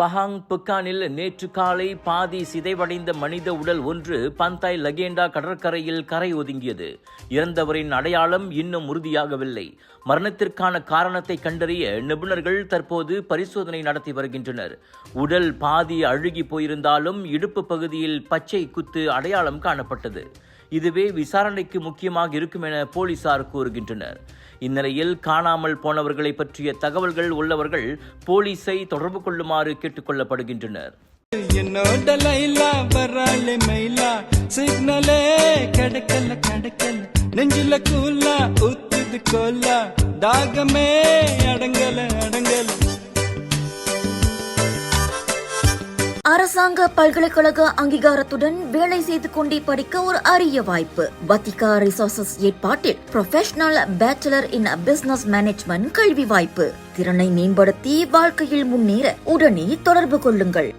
Pahang புக்கானில் நேற்று காலை பாதி சிதைவடைந்த மனித உடல் ஒன்று பந்தாய் லகேண்டா கடற்கரையில் கரை ஒதுங்கியது. இறந்தவரின் அடையாளம் இன்னும் உறுதியாகவில்லை. மரணத்திற்கான காரணத்தை கண்டறிய நிபுணர்கள் தற்போது பரிசோதனை நடத்தி வருகின்றனர். உடல் பாதி அழுகி போயிருந்தாலும் இடுப்பு பகுதியில் பச்சை குத்து அடையாளம் காணப்பட்டது. இதுவே விசாரணைக்கு முக்கியமாக இருக்கும் என போலீசார் கூறுகின்றனர். இந்நிலையில் காணாமல் போனவர்களை பற்றிய தகவல்கள் உள்ளவர்கள் போலீஸை தொடர்பு கொள்ளுமாறு கேட்டுக் கொள்ளப்படுகின்றனர். என்னோட லைலா பராளே மயிலா சிக்னலே கடக்கல நெஞ்சில கூலா ஊத்துது கோலா தாகமே அடங்கல அரசாங்க பல்கலைக்கழக அங்கீகாரத்துடன் வேலை செய்து கொண்டே படிக்க ஒரு அரிய வாய்ப்பு. வத்திகா ரிசோர்சஸ் ஏற்பாட்டில் ப்ரொஃபஷனல் பேச்சுலர் இன் பிசினஸ் மேனேஜ்மெண்ட் கல்வி வாய்ப்பு. திறனை மேம்படுத்தி வாழ்க்கையில் முன்னேற உடனே தொடர்பு கொள்ளுங்கள்.